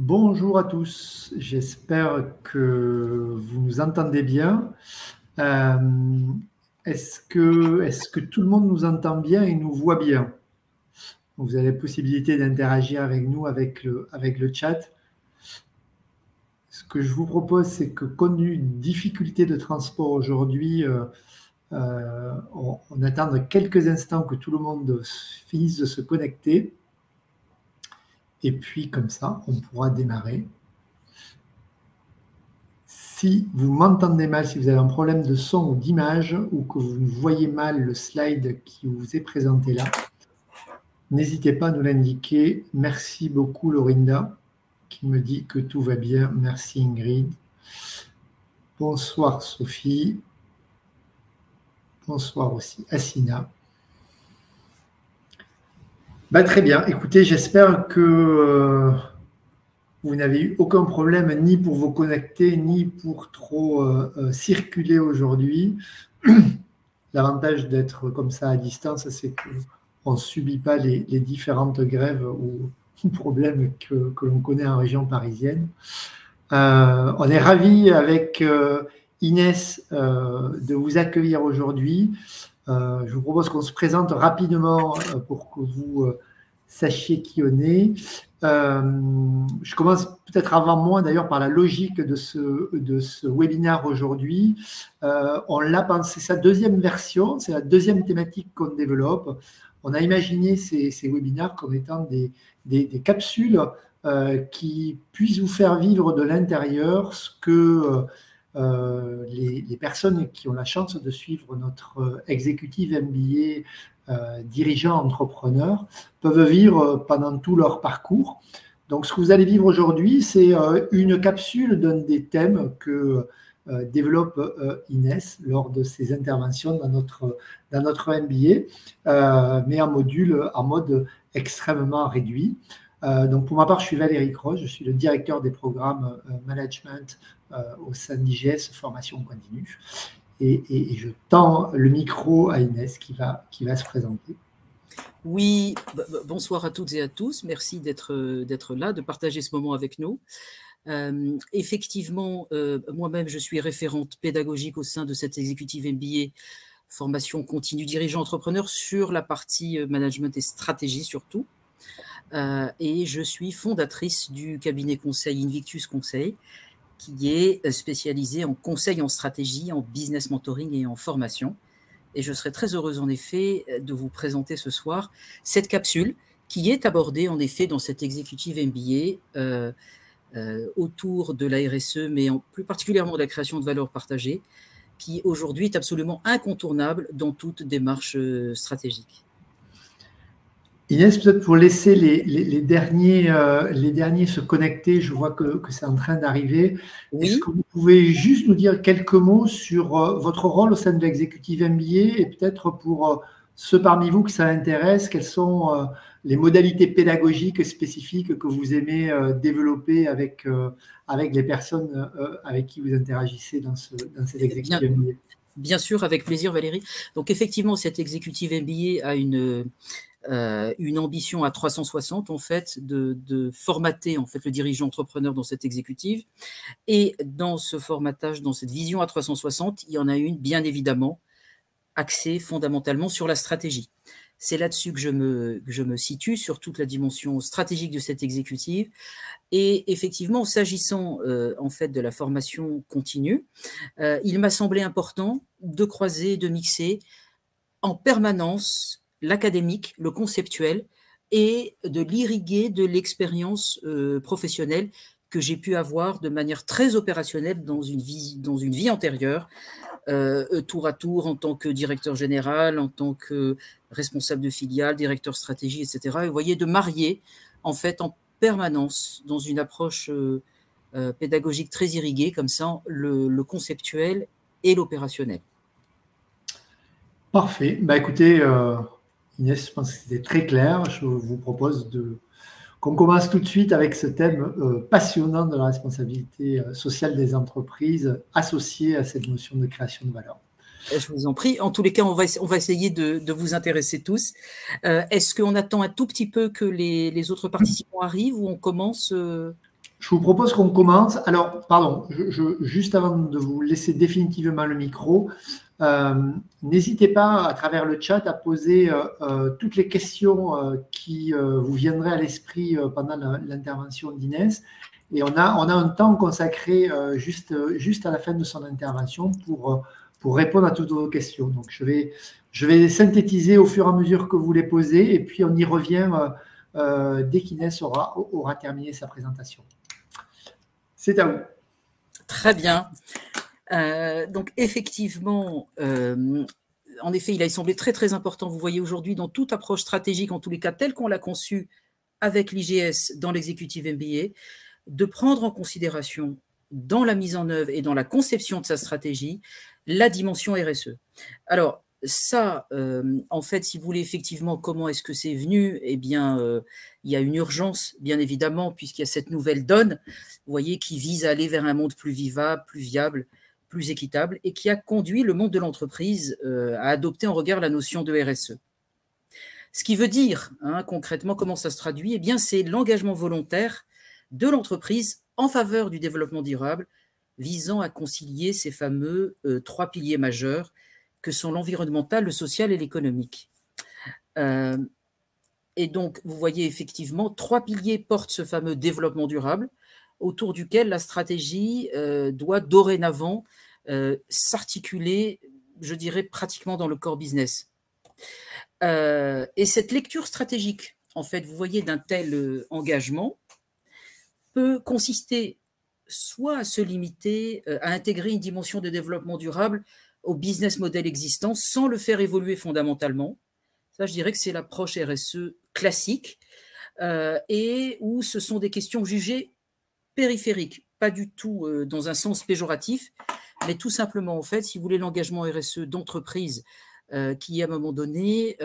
Bonjour à tous, j'espère que vous nous entendez bien. Euh, est-ce que tout le monde nous entend bien et nous voit bien? Vous avez la possibilité d'interagir avec nous avec le chat. Ce que je vous propose, c'est que compte tenu d'une difficulté de transport aujourd'hui, on attend quelques instants que tout le monde finisse de se connecter. Et puis comme ça, on pourra démarrer. Si vous m'entendez mal, si vous avez un problème de son ou d'image, ou que vous voyez mal le slide qui vous est présenté là, n'hésitez pas à nous l'indiquer. Merci beaucoup Lorinda, qui me dit que tout va bien. Merci Ingrid. Bonsoir Sophie. Bonsoir aussi Assina. Très bien. Écoutez, j'espère que vous n'avez eu aucun problème ni pour vous connecter, ni pour trop circuler aujourd'hui. L'avantage d'être comme ça à distance, c'est qu'on ne subit pas les différentes grèves ou problèmes que l'on connaît en région parisienne. On est ravis avec Inès de vous accueillir aujourd'hui. Je vous propose qu'on se présente rapidement pour que vous sachiez qui on est. Je commence peut-être avant moi d'ailleurs par la logique de ce webinaire aujourd'hui. On l'a pensé, sa deuxième version, c'est la deuxième thématique qu'on développe. On a imaginé ces webinaires comme étant des capsules qui puissent vous faire vivre de l'intérieur ce que les personnes qui ont la chance de suivre notre exécutive MBA dirigeants entrepreneurs peuvent vivre pendant tout leur parcours. Donc, ce que vous allez vivre aujourd'hui, c'est une capsule d'un des thèmes que développe Inès lors de ses interventions dans notre MBA, mais en mode extrêmement réduit. Donc, pour ma part, je suis Valérie Croce, je suis le directeur des programmes management au sein d'IGS Formation Continue. Et je tends le micro à Inès qui va se présenter. Oui, bonsoir à toutes et à tous. Merci d'être là, de partager ce moment avec nous. Effectivement, moi-même, je suis référente pédagogique au sein de cette exécutive MBA formation continue dirigeant entrepreneur sur la partie management et stratégie surtout. Et je suis fondatrice du cabinet conseil Invictus Conseil, qui est spécialisé en conseil en stratégie, en business mentoring et en formation. Et je serai très heureuse en effet de vous présenter ce soir cette capsule qui est abordée en effet dans cette exécutive MBA autour de la RSE, mais plus particulièrement de la création de valeur partagée, qui aujourd'hui est absolument incontournable dans toute démarche stratégique. Inès, peut-être pour laisser les derniers se connecter, je vois que c'est en train d'arriver. Oui. Est-ce que vous pouvez juste nous dire quelques mots sur votre rôle au sein de l'exécutive MBA et peut-être pour ceux parmi vous que ça intéresse, quelles sont les modalités pédagogiques spécifiques que vous aimez développer avec les personnes avec qui vous interagissez dans cette exécutive MBA? Bien sûr, avec plaisir Valérie. Donc effectivement, cette exécutive MBA a une ambition à 360 en fait de formater en fait le dirigeant entrepreneur dans cette exécutive, et dans ce formatage, dans cette vision à 360, il y en a une bien évidemment axée fondamentalement sur la stratégie. C'est là-dessus que je me situe, sur toute la dimension stratégique de cette exécutive. Et effectivement, s'agissant en fait de la formation continue, il m'a semblé important de croiser, de mixer en permanence l'académique, le conceptuel, et de l'irriguer de l'expérience professionnelle que j'ai pu avoir de manière très opérationnelle dans une vie antérieure, tour à tour en tant que directeur général, en tant que responsable de filiale, directeur stratégie, etc. Et vous voyez, de marier en fait en permanence dans une approche pédagogique très irriguée, comme ça, le conceptuel et l'opérationnel. Parfait. Écoutez, Inès, je pense que c'était très clair. Je vous propose qu'on commence tout de suite avec ce thème passionnant de la responsabilité sociale des entreprises associée à cette notion de création de valeur. Je vous en prie. En tous les cas, on va essayer de vous intéresser tous. Est-ce qu'on attend un tout petit peu que les autres participants arrivent ou on commence Je vous propose qu'on commence. Alors, pardon, juste avant de vous laisser définitivement le micro, n'hésitez pas à travers le chat à poser toutes les questions qui vous viendraient à l'esprit pendant l'intervention d'Inès. Et on a un temps consacré juste à la fin de son intervention pour répondre à toutes vos questions. Donc, je vais synthétiser au fur et à mesure que vous les posez et puis on y revient dès qu'Inès aura terminé sa présentation. C'est à vous. Très bien. Donc, effectivement, en effet, il a semblé très, très important, vous voyez aujourd'hui, dans toute approche stratégique, en tous les cas, telle qu'on l'a conçue avec l'IGS dans l'exécutif MBA, de prendre en considération dans la mise en œuvre et dans la conception de sa stratégie, la dimension RSE. Alors, ça, en fait, si vous voulez, effectivement, comment est-ce que c'est venu? Eh bien, il y a une urgence, bien évidemment, puisqu'il y a cette nouvelle donne, vous voyez, qui vise à aller vers un monde plus vivable, plus viable, plus équitable, et qui a conduit le monde de l'entreprise à adopter en regard la notion de RSE. Ce qui veut dire, concrètement, comment ça se traduit? Eh bien, c'est l'engagement volontaire de l'entreprise en faveur du développement durable, visant à concilier ces fameux 3 piliers majeurs que sont l'environnemental, le social et l'économique. Et donc, vous voyez effectivement, 3 piliers portent ce fameux développement durable, autour duquel la stratégie doit dorénavant s'articuler, je dirais, pratiquement dans le core business. Et cette lecture stratégique, en fait, vous voyez, d'un tel engagement, peut consister soit à se limiter à intégrer une dimension de développement durable au business model existant sans le faire évoluer fondamentalement. Ça, je dirais que c'est l'approche RSE classique et où ce sont des questions jugées périphériques, pas du tout dans un sens péjoratif, mais tout simplement, en fait, si vous voulez, l'engagement RSE d'entreprise qui, à un moment donné,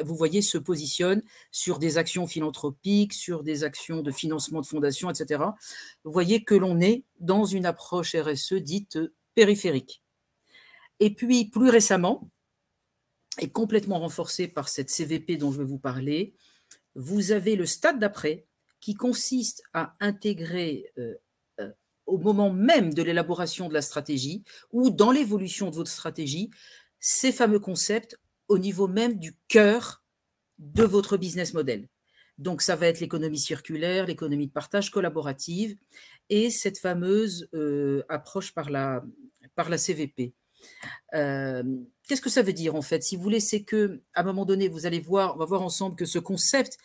vous voyez, se positionne sur des actions philanthropiques, sur des actions de financement de fondations, etc. Vous voyez que l'on est dans une approche RSE dite périphérique. Et puis, plus récemment, et complètement renforcée par cette CVP dont je vais vous parler, vous avez le stade d'après qui consiste à intégrer au moment même de l'élaboration de la stratégie ou dans l'évolution de votre stratégie, ces fameux concepts au niveau même du cœur de votre business model. Donc, ça va être l'économie circulaire, l'économie de partage collaborative et cette fameuse approche par la CVP. Qu'est-ce que ça veut dire en fait? Si vous voulez, c'est qu'à un moment donné, vous allez voir, on va voir ensemble que ce concept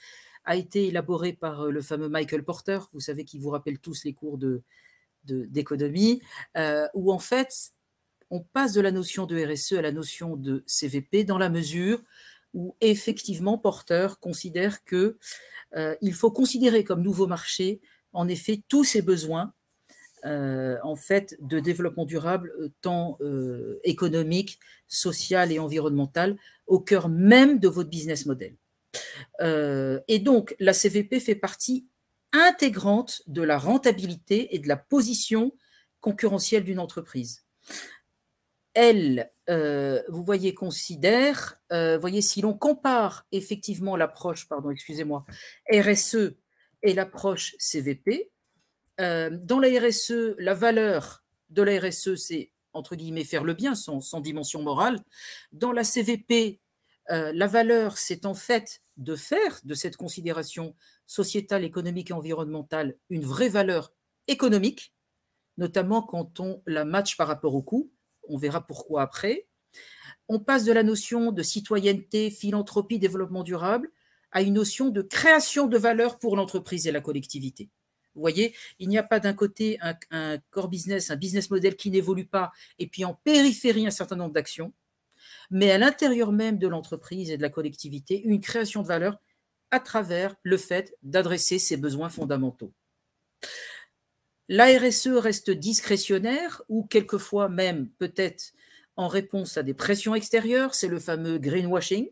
a été élaboré par le fameux Michael Porter, vous savez, qui vous rappelle tous les cours d'économie, où en fait, on passe de la notion de RSE à la notion de CVP dans la mesure où effectivement Porter considère que il faut considérer comme nouveau marché en effet tous ces besoins en fait de développement durable tant économique, social et environnemental au cœur même de votre business model. Et donc la CVP fait partie intégrante de la rentabilité et de la position concurrentielle d'une entreprise. Elle, vous voyez, considère, voyez, si l'on compare effectivement l'approche, pardon, excusez-moi, RSE et l'approche CVP, dans la RSE, la valeur de la RSE, c'est, entre guillemets, faire le bien sans dimension morale. Dans la CVP, la valeur, c'est en fait de faire de cette considération sociétale, économique et environnementale une vraie valeur économique, notamment quand on la match par rapport au coût. On verra pourquoi après. On passe de la notion de citoyenneté, philanthropie, développement durable à une notion de création de valeur pour l'entreprise et la collectivité. Vous voyez, il n'y a pas d'un côté un core business, un business model qui n'évolue pas, et puis en périphérie un certain nombre d'actions, mais à l'intérieur même de l'entreprise et de la collectivité, une création de valeur à travers le fait d'adresser ses besoins fondamentaux. La RSE reste discrétionnaire ou quelquefois même peut-être en réponse à des pressions extérieures, c'est le fameux greenwashing,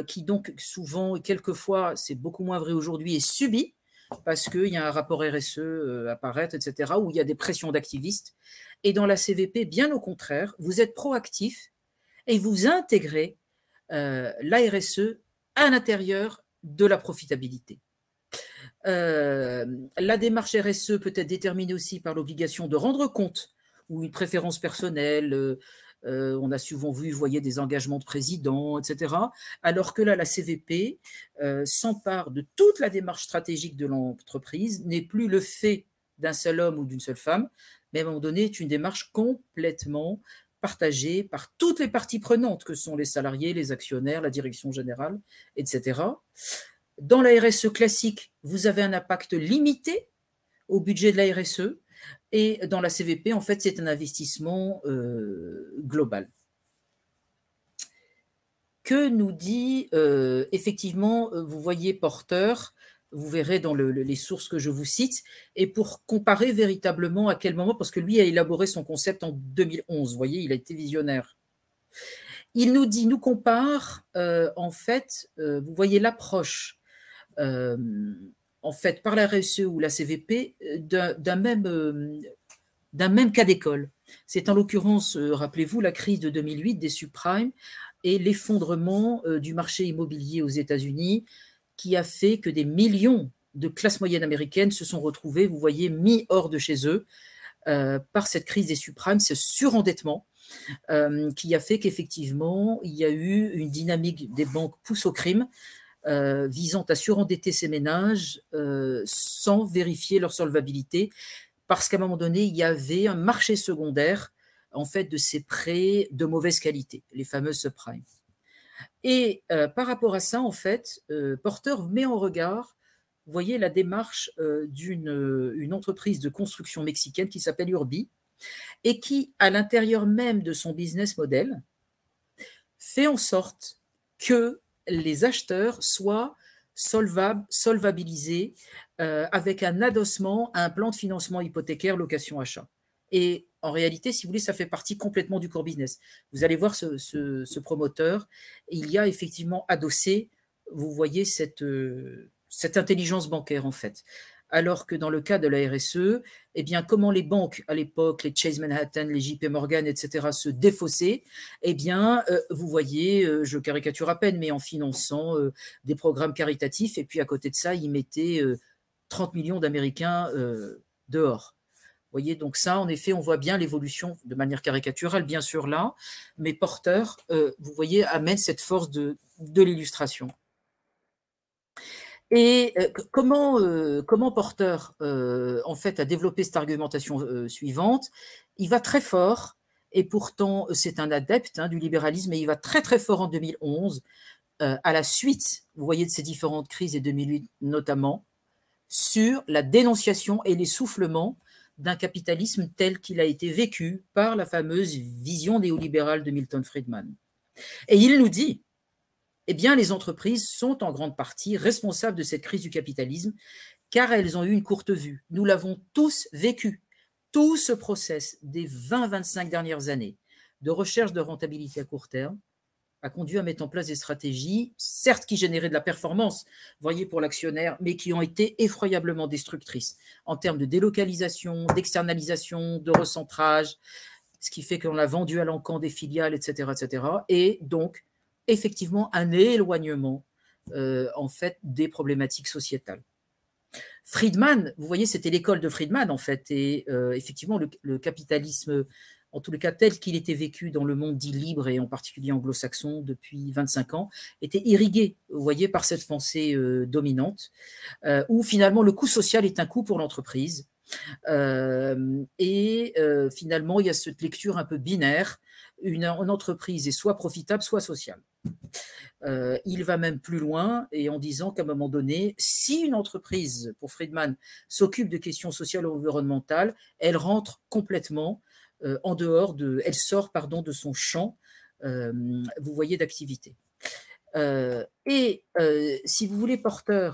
qui donc souvent et quelquefois, c'est beaucoup moins vrai aujourd'hui, est subi parce qu'il y a un rapport RSE apparaître, etc., où il y a des pressions d'activistes. Et dans la CVP, bien au contraire, vous êtes proactif et vous intégrez la RSE à l'intérieur de la profitabilité. La démarche RSE peut être déterminée aussi par l'obligation de rendre compte ou une préférence personnelle. On a souvent vu, vous voyez, des engagements de président, etc. Alors que là, la CVP s'empare de toute la démarche stratégique de l'entreprise, n'est plus le fait d'un seul homme ou d'une seule femme, mais à un moment donné, est une démarche complètement partagée par toutes les parties prenantes, que sont les salariés, les actionnaires, la direction générale, etc. Dans la RSE classique, vous avez un impact limité au budget de la RSE, et dans la CVP, en fait, c'est un investissement global. Que nous dit effectivement, vous voyez Porter, vous verrez dans les sources que je vous cite, et pour comparer véritablement à quel moment, parce que lui a élaboré son concept en 2011, vous voyez, il a été visionnaire. Il nous dit, nous compare, en fait, vous voyez l'approche, en fait, par la RSE ou la CVP, d'un même cas d'école. C'est en l'occurrence, rappelez-vous, la crise de 2008 des subprimes et l'effondrement du marché immobilier aux États-Unis qui a fait que des millions de classes moyennes américaines se sont retrouvées, vous voyez, mis hors de chez eux par cette crise des subprimes, ce surendettement qui a fait qu'effectivement, il y a eu une dynamique des banques pousse au crime visant à surendetter ces ménages sans vérifier leur solvabilité, parce qu'à un moment donné, il y avait un marché secondaire en fait de ces prêts de mauvaise qualité, les fameux subprimes. Et par rapport à ça, en fait, Porter met en regard, vous voyez, la démarche d'une entreprise de construction mexicaine qui s'appelle Urbi, et qui, à l'intérieur même de son business model, fait en sorte que les acheteurs soient solvabilisés avec un adossement à un plan de financement hypothécaire location-achat. Et en réalité, si vous voulez, ça fait partie complètement du core business. Vous allez voir ce promoteur, il y a effectivement adossé, vous voyez, cette intelligence bancaire en fait. Alors que dans le cas de la RSE, eh bien, comment les banques à l'époque, les Chase Manhattan, les JP Morgan, etc., se défaussaient, eh bien, vous voyez, je caricature à peine, mais en finançant des programmes caritatifs, et puis à côté de ça, ils mettaient 30 millions d'Américains dehors. Vous voyez, donc ça, en effet, on voit bien l'évolution de manière caricaturale, bien sûr, là, mais Porter, vous voyez, amène cette force de l'illustration. Et comment Porter, en fait, a développé cette argumentation suivante? Il va très fort, et pourtant, c'est un adepte du libéralisme, et il va très, très fort en 2011, à la suite, vous voyez, de ces différentes crises, et 2008 notamment, sur la dénonciation et l'essoufflement d'un capitalisme tel qu'il a été vécu par la fameuse vision néolibérale de Milton Friedman. Et il nous dit, eh bien, les entreprises sont en grande partie responsables de cette crise du capitalisme, car elles ont eu une courte vue. Nous l'avons tous vécu. Tout ce process des 20-25 dernières années de recherche de rentabilité à court terme a conduit à mettre en place des stratégies, certes qui généraient de la performance, voyez, pour l'actionnaire, mais qui ont été effroyablement destructrices en termes de délocalisation, d'externalisation, de recentrage, ce qui fait qu'on a vendu à l'encan des filiales, etc., etc. Et donc, effectivement, un éloignement, en fait, des problématiques sociétales. Friedman, vous voyez, c'était l'école de Friedman, en fait, et effectivement, le capitalisme, en tous les cas tel qu'il était vécu dans le monde dit libre, et en particulier anglo-saxon depuis 25 ans, était irrigué, vous voyez, par cette pensée dominante, où finalement le coût social est un coût pour l'entreprise. Et finalement, il y a cette lecture un peu binaire, une entreprise est soit profitable, soit sociale. Il va même plus loin, et en disant qu'à un moment donné, si une entreprise, pour Friedman, s'occupe de questions sociales ou environnementales, elle rentre complètement en dehors elle sort, pardon, de son champ, vous voyez, d'activité. Et si vous voulez, Porter,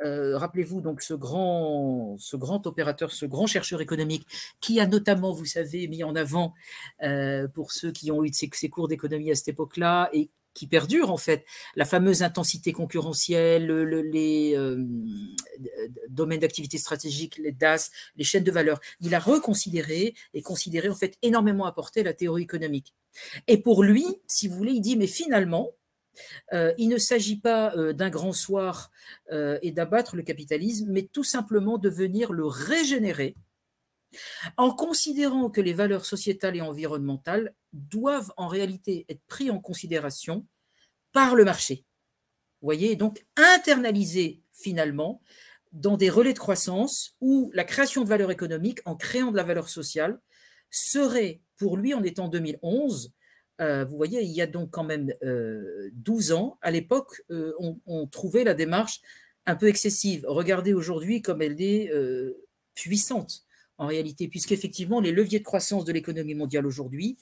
rappelez-vous donc ce grand opérateur, ce grand chercheur économique qui a notamment, vous savez, mis en avant, pour ceux qui ont eu ces cours d'économie à cette époque-là, et qui perdure en fait, la fameuse intensité concurrentielle, les domaines d'activité stratégique, les DAS, les chaînes de valeur. Il a reconsidéré et considéré en fait énormément apporté la théorie économique. Et pour lui, si vous voulez, il dit, mais finalement, Il ne s'agit pas d'un grand soir et d'abattre le capitalisme, mais tout simplement de venir le régénérer en considérant que les valeurs sociétales et environnementales doivent en réalité être prises en considération par le marché. Vous voyez, donc internaliser finalement dans des relais de croissance où la création de valeur économique en créant de la valeur sociale serait pour lui, en étant 2011, vous voyez, il y a donc quand même 12 ans, à l'époque, on trouvait la démarche un peu excessive. Regardez aujourd'hui comme elle est puissante en réalité, puisqu'effectivement, les leviers de croissance de l'économie mondiale aujourd'hui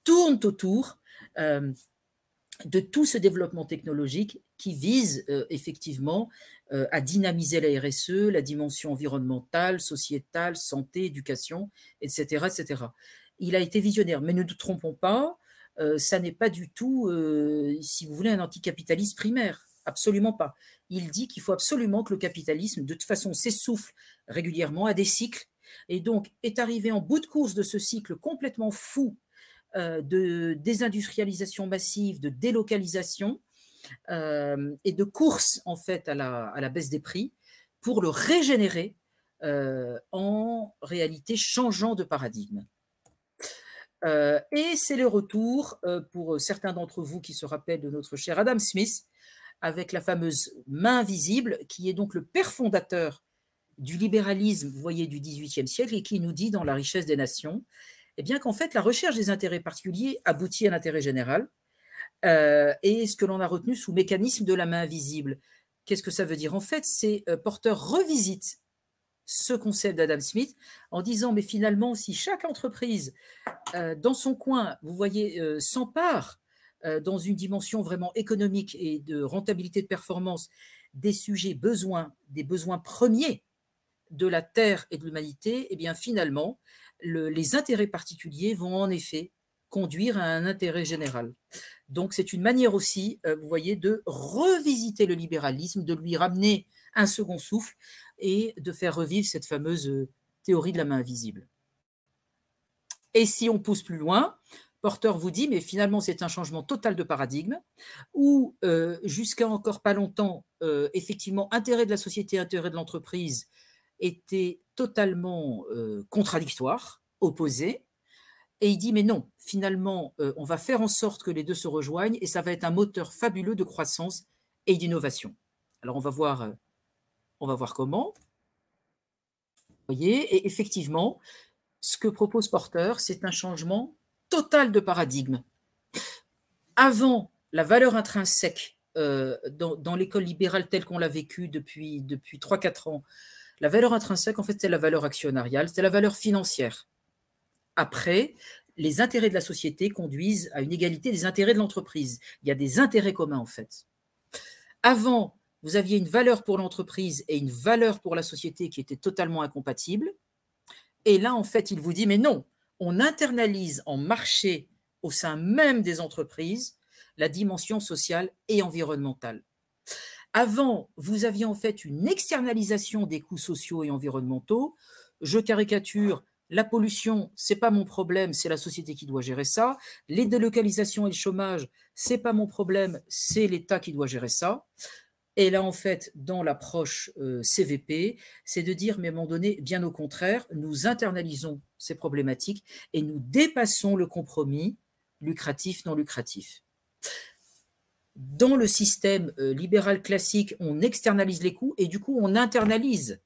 tournent autour de tout ce développement technologique qui vise effectivement à dynamiser la RSE, la dimension environnementale, sociétale, santé, éducation, etc., etc. Il a été visionnaire, mais ne nous trompons pas, ça n'est pas du tout, si vous voulez, un anticapitalisme primaire. Absolument pas. Il dit qu'il faut absolument que le capitalisme, de toute façon, s'essouffle régulièrement à des cycles, et donc est arrivé en bout de course de ce cycle complètement fou de désindustrialisation massive, de délocalisation et de course en fait à la baisse des prix pour le régénérer en réalité changeant de paradigme. Et c'est le retour pour certains d'entre vous qui se rappellent de notre cher Adam Smith avec la fameuse main invisible qui est donc le père fondateur du libéralisme, vous voyez, du XVIIIe siècle et qui nous dit dans La richesse des nations eh bien qu'en fait, la recherche des intérêts particuliers aboutit à l'intérêt général et ce que l'on a retenu sous mécanisme de la main invisible. Qu'est-ce que ça veut dire? En fait, c'est Porter revisite ce concept d'Adam Smith en disant, mais finalement, si chaque entreprise, dans son coin, vous voyez, s'empare dans une dimension vraiment économique et de rentabilité de performance des sujets des besoins premiers de la Terre et de l'humanité, eh bien finalement, les intérêts particuliers vont en effet conduire à un intérêt général. Donc c'est une manière aussi, vous voyez, de revisiter le libéralisme, de lui ramener un second souffle et de faire revivre cette fameuse théorie de la main invisible. Et si on pousse plus loin, Porter vous dit, mais finalement c'est un changement total de paradigme, où jusqu'à encore pas longtemps, effectivement, intérêt de la société, intérêt de l'entreprise étaient totalement contradictoires, opposés, et il dit, mais non, finalement, on va faire en sorte que les deux se rejoignent, et ça va être un moteur fabuleux de croissance et d'innovation. Alors, on va voir comment. Vous voyez, et effectivement, ce que propose Porter, c'est un changement total de paradigme. Avant, la valeur intrinsèque dans l'école libérale telle qu'on l'a vécue depuis 3-4 ans, la valeur intrinsèque, en fait, c'est la valeur actionnariale, c'est la valeur financière. Après, les intérêts de la société conduisent à une égalité des intérêts de l'entreprise. Il y a des intérêts communs, en fait. Avant, vous aviez une valeur pour l'entreprise et une valeur pour la société qui étaient totalement incompatibles. Et là, en fait, il vous dit, mais non, on internalise en marché au sein même des entreprises la dimension sociale et environnementale. Avant, vous aviez en fait une externalisation des coûts sociaux et environnementaux. Je caricature, la pollution, ce n'est pas mon problème, c'est la société qui doit gérer ça. Les délocalisations et le chômage, ce n'est pas mon problème, c'est l'État qui doit gérer ça. Et là, en fait, dans l'approche CVP, c'est de dire, mais à un moment donné, bien au contraire, nous internalisons ces problématiques et nous dépassons le compromis lucratif, non lucratif. Dans le système libéral classique, on externalise les coûts et du coup, on internalise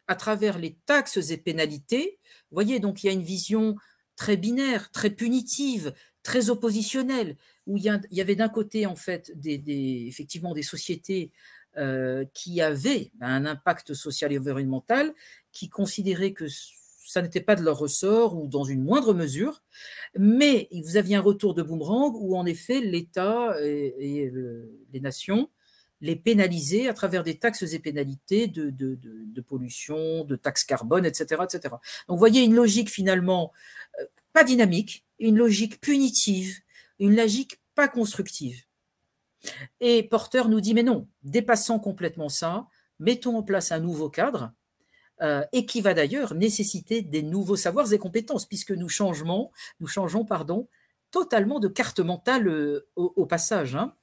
à travers les taxes et pénalités. Vous voyez, donc il y a une vision très binaire, très punitive, très oppositionnelle, où il y avait d'un côté, en fait, effectivement des sociétés qui avaient un impact social et environnemental, qui considéraient que ça n'était pas de leur ressort ou dans une moindre mesure, mais vous aviez un retour de boomerang où en effet l'État et les nations les pénalisaient à travers des taxes et pénalités de pollution, de taxes carbone, etc., etc. Donc vous voyez une logique finalement pas dynamique, une logique punitive, une logique pas constructive. Et Porter nous dit mais non, dépassons complètement ça, mettons en place un nouveau cadre et qui va d'ailleurs nécessiter des nouveaux savoirs et compétences, puisque nous changeons totalement de carte mentale au passage. Hein.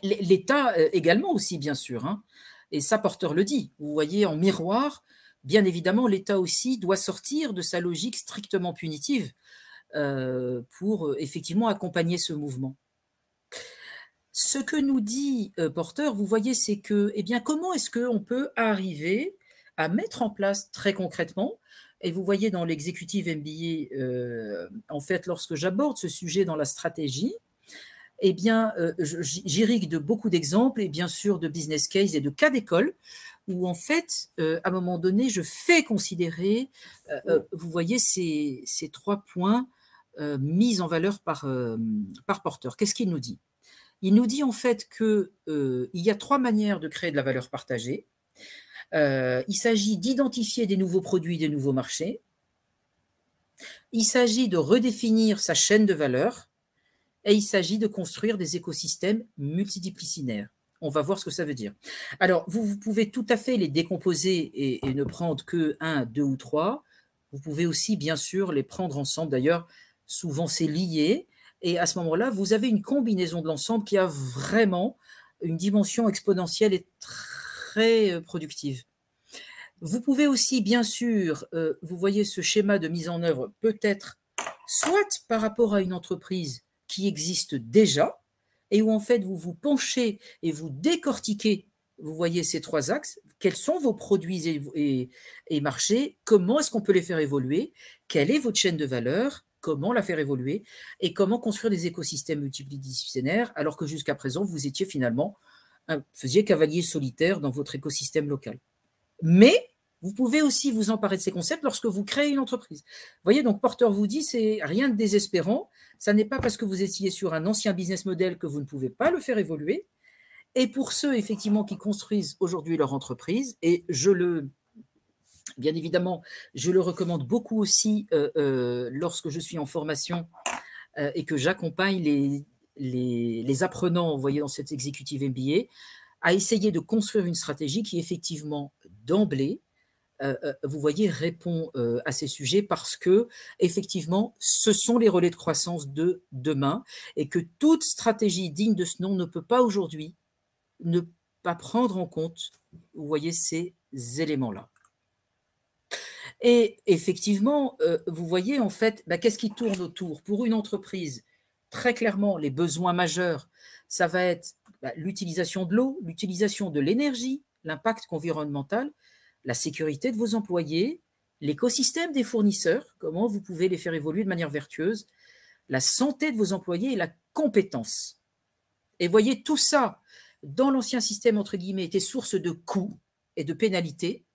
L'État également aussi, bien sûr, hein, et ça, Porter le dit. Vous voyez, en miroir, bien évidemment, l'État aussi doit sortir de sa logique strictement punitive pour effectivement accompagner ce mouvement. Ce que nous dit Porter, vous voyez, c'est que, eh bien, comment est-ce qu'on peut arriver à mettre en place très concrètement, et vous voyez dans l'exécutif MBA, en fait, lorsque j'aborde ce sujet dans la stratégie, eh bien, j'irrigue de beaucoup d'exemples et bien sûr de business case et de cas d'école où, en fait, à un moment donné, je fais considérer, vous voyez, ces 3 points mis en valeur par Porter. Qu'est-ce qu'il nous dit? Il nous dit en fait qu'il y a 3 manières de créer de la valeur partagée. Il s'agit d'identifier des nouveaux produits, des nouveaux marchés. Il s'agit de redéfinir sa chaîne de valeur. Et il s'agit de construire des écosystèmes multidisciplinaires. On va voir ce que ça veut dire. Alors, vous pouvez tout à fait les décomposer et ne prendre que 1, 2 ou 3. Vous pouvez aussi, bien sûr, les prendre ensemble. D'ailleurs, souvent, c'est lié. Et à ce moment-là, vous avez une combinaison de l'ensemble qui a vraiment une dimension exponentielle et très productive. Vous pouvez aussi, bien sûr, vous voyez ce schéma de mise en œuvre peut-être soit par rapport à une entreprise qui existe déjà et où en fait vous vous penchez et vous décortiquez, vous voyez ces 3 axes, quels sont vos produits et marchés, comment est-ce qu'on peut les faire évoluer, quelle est votre chaîne de valeur, comment la faire évoluer et comment construire des écosystèmes multidisciplinaires alors que jusqu'à présent vous étiez finalement, faisiez cavalier solitaire dans votre écosystème local. Mais vous pouvez aussi vous emparer de ces concepts lorsque vous créez une entreprise. Vous voyez, donc Porter vous dit, c'est rien de désespérant. Ça n'est pas parce que vous étiez sur un ancien business model que vous ne pouvez pas le faire évoluer. Et pour ceux, effectivement, qui construisent aujourd'hui leur entreprise, et bien évidemment, je le recommande beaucoup aussi lorsque je suis en formation et que j'accompagne les apprenants, vous voyez, dans cette executive MBA, à essayer de construire une stratégie qui, effectivement, d'emblée, vous voyez, répond à ces sujets parce que, effectivement, ce sont les relais de croissance de demain et que toute stratégie digne de ce nom ne peut pas aujourd'hui ne pas prendre en compte, vous voyez, ces éléments-là. Et effectivement, vous voyez, en fait, qu'est-ce qui tourne autour? Pour une entreprise, très clairement, les besoins majeurs, ça va être l'utilisation de l'eau, l'utilisation de l'énergie, l'impact environnemental, la sécurité de vos employés, l'écosystème des fournisseurs, comment vous pouvez les faire évoluer de manière vertueuse, la santé de vos employés et la compétence. Et voyez, tout ça, dans l'ancien système, entre guillemets, était source de coûts et de pénalités.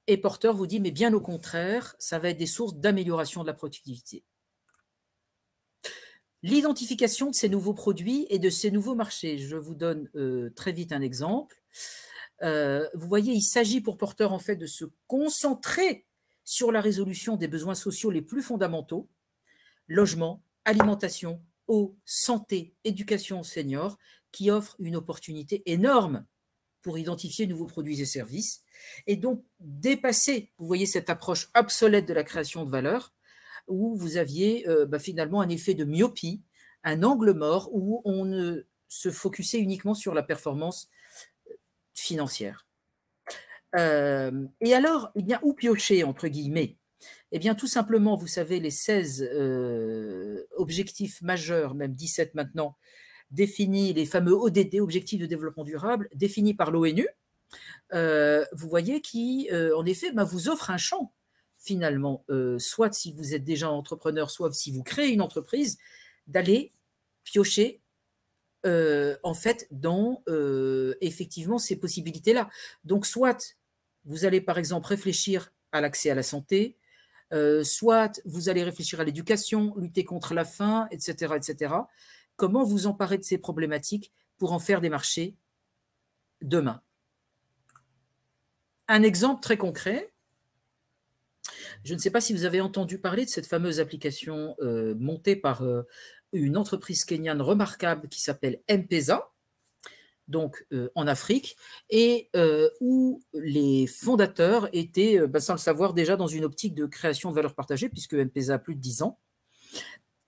Et Porter vous dit, mais bien au contraire, ça va être des sources d'amélioration de la productivité. L'identification de ces nouveaux produits et de ces nouveaux marchés. Je vous donne très vite un exemple. Vous voyez, il s'agit pour Porter en fait de se concentrer sur la résolution des besoins sociaux les plus fondamentaux, logement, alimentation, eau, santé, éducation senior, qui offrent une opportunité énorme pour identifier de nouveaux produits et services, et donc dépasser, vous voyez, cette approche obsolète de la création de valeur, où vous aviez finalement un effet de myopie, un angle mort, où on ne se focusait uniquement sur la performance financière. Et alors, eh bien, où piocher, entre guillemets? Eh bien, tout simplement, vous savez, les 16 objectifs majeurs, même 17 maintenant, définis, les fameux ODD, Objectifs de développement durable, définis par l'ONU, vous voyez qui, en effet, vous offre un champ, finalement, soit si vous êtes déjà entrepreneur, soit si vous créez une entreprise, d'aller piocher en fait dans effectivement ces possibilités-là. Donc, soit vous allez, par exemple, réfléchir à l'accès à la santé, soit vous allez réfléchir à l'éducation, lutter contre la faim, etc., etc. Comment vous emparer de ces problématiques pour en faire des marchés demain? Un exemple très concret, je ne sais pas si vous avez entendu parler de cette fameuse application montée par une entreprise kenyane remarquable qui s'appelle M-Pesa, donc en Afrique, et où les fondateurs étaient, sans le savoir, déjà dans une optique de création de valeur partagée, puisque M-Pesa a plus de 10 ans.